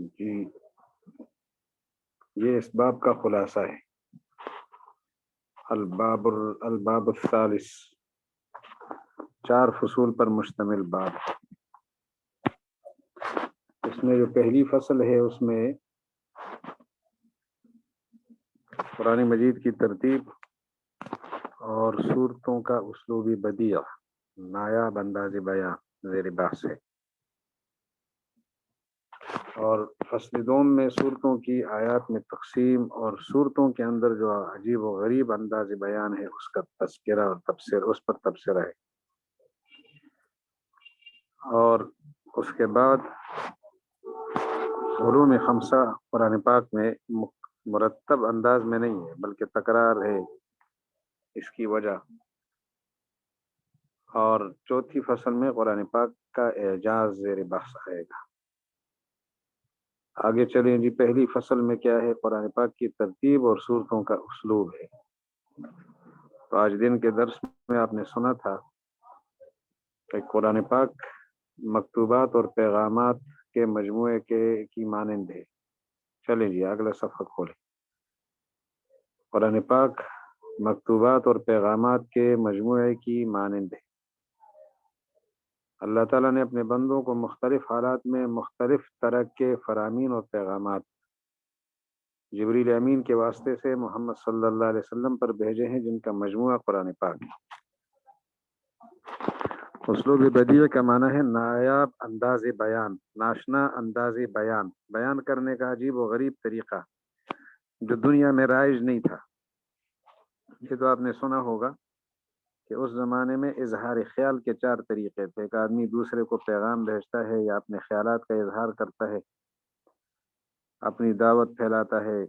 جی یہ اس باب کا خلاصہ ہے، الباب الثالث، 4 فصول پر مشتمل باب۔ اس میں جو پہلی فصل ہے اس میں قرآن مجید کی ترتیب اور صورتوں کا اسلوبی بدیع، نایاب انداز بیان زیر بحث ہے، اور فصل دوم میں صورتوں کی آیات میں تقسیم اور صورتوں کے اندر جو عجیب و غریب انداز بیان ہے اس کا تذکرہ اور تبصرہ ہے، اور اس کے بعد علوم خمسہ قرآن پاک میں مرتب انداز میں نہیں ہے بلکہ تکرار ہے، اس کی وجہ، اور چوتھی فصل میں قرآن پاک کا اعجاز زیر بحث آئے گا۔ آگے چلیں جی، پہلی فصل میں کیا ہے؟ قرآن پاک کی ترتیب اور صورتوں کا اسلوب ہے۔ تو آج دن کے درس میں آپ نے سنا تھا کہ قرآن پاک مکتوبات اور پیغامات کے مجموعے کی مانند ہے۔ چلیں جی اگلا صفحہ کھولیں۔ قرآن پاک مکتوبات اور پیغامات کے مجموعے کی مانند ہے۔ اللہ تعالیٰ نے اپنے بندوں کو مختلف حالات میں مختلف طرح کے فرامین اور پیغامات جبریل امین کے واسطے سے محمد صلی اللہ علیہ وسلم پر بھیجے ہیں، جن کا مجموعہ قرآن پاک ہے۔ اسلوب بدیع کا معنی ہے نایاب انداز بیان، ناشنا انداز بیان کرنے کا عجیب و غریب طریقہ جو دنیا میں رائج نہیں تھا۔ یہ تو آپ نے سنا ہوگا کہ اس زمانے میں اظہار خیال کے 4 طریقے تھے۔ ایک آدمی دوسرے کو پیغام بھیجتا ہے یا اپنے خیالات کا اظہار کرتا ہے، اپنی دعوت پھیلاتا ہے،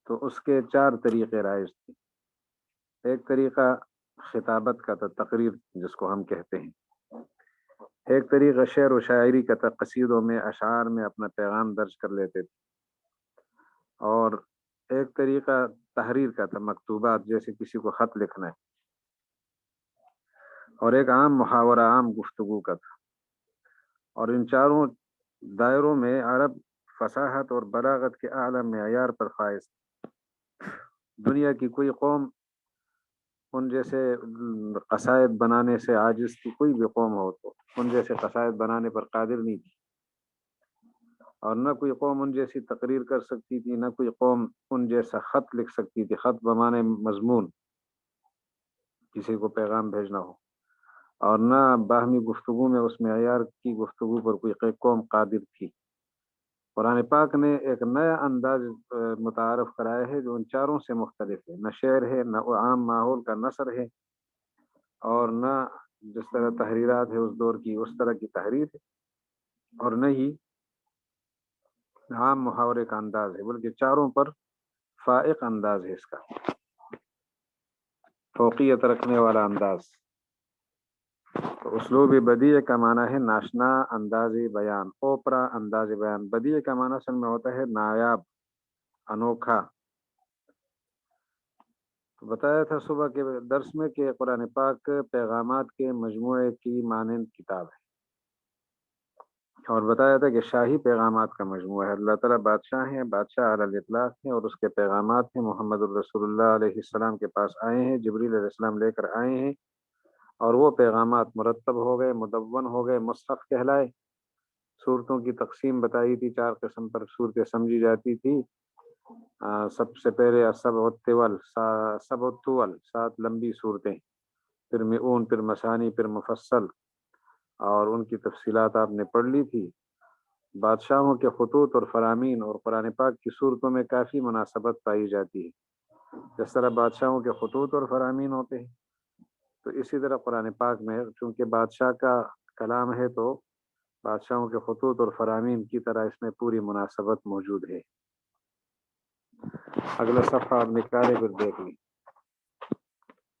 تو اس کے 4 طریقے رائج تھے۔ ایک طریقہ خطابت کا تھا، تقریر جس کو ہم کہتے ہیں۔ ایک طریقہ شعر و شاعری کا تھا، قصیدوں میں اشعار میں اپنا پیغام درج کر لیتے تھے۔ اور ایک طریقہ تحریر کا تھا، مکتوبات جیسے کسی کو خط لکھنا ہے۔ اور ایک عام محاورہ، عام گفتگو کا تھا۔ اور ان 4 دائروں میں عرب فصاحت اور بلاغت کے اعلیٰ معیار پر فائز تھی۔ دنیا کی کوئی قوم ان جیسے قصائد بنانے سے عاجز تھی، کوئی بھی قوم ہو تو ان جیسے قصائد بنانے پر قادر نہیں تھی، اور نہ کوئی قوم ان جیسی تقریر کر سکتی تھی، نہ کوئی قوم ان جیسا خط لکھ سکتی تھی، خط بمانے مضمون، کسی کو پیغام بھیجنا ہو، اور نہ باہمی گفتگو میں اس معیار کی گفتگو پر کوئی قوم قادر تھی۔ قرآن پاک نے ایک نیا انداز متعارف کرایا ہے جو ان 4 سے مختلف ہے۔ نہ شعر ہے، نہ عام ماحول کا نثر ہے، اور نہ جس طرح تحریرات ہے اس دور کی اس طرح کی تحریر ہے، اور نہ ہی عام محاورے کا انداز ہے، بلکہ 4 پر فائق انداز ہے، اس کا فوقیت رکھنے والا انداز۔ تو اسلوب بدیع کا معنی ہے ناشنا انداز بیان، اوپرا انداز بیان۔ بدیع کا معنی اصل میں ہوتا ہے نایاب، انوکھا۔ تو بتایا تھا صبح کے درس میں کہ قرآن پاک پیغامات کے مجموعے کی مانند کتاب ہے، اور بتایا تھا کہ شاہی پیغامات کا مجموعہ ہے۔ اللہ تعالیٰ بادشاہ ہیں، بادشاہ علی الاطلاق ہیں، اور اس کے پیغامات ہیں محمد الرسول اللہ علیہ السلام کے پاس آئے ہیں، جبریل علیہ السلام لے کر آئے ہیں، اور وہ پیغامات مرتب ہو گئے، مدون ہو گئے، مصحف کہلائے۔ صورتوں کی تقسیم بتائی تھی، 4 قسم پر صورتیں سمجھی جاتی تھی۔ سب سے پہلے سبع الطول، 7 لمبی صورتیں، پھر مئون، پھر مثانی، پھر مفصل، اور ان کی تفصیلات آپ نے پڑھ لی تھی۔ بادشاہوں کے خطوط اور فرامین اور قرآن پاک کی صورتوں میں کافی مناسبت پائی جاتی ہے۔ جس طرح بادشاہوں کے خطوط اور فرامین ہوتے ہیں، تو اسی طرح قرآن پاک میں چونکہ بادشاہ کا کلام ہے تو بادشاہوں کے خطوط اور فرامین کی طرح اس میں پوری مناسبت موجود ہے۔ اگلا صفحہ آپ نکالے پھر دیکھ لیں۔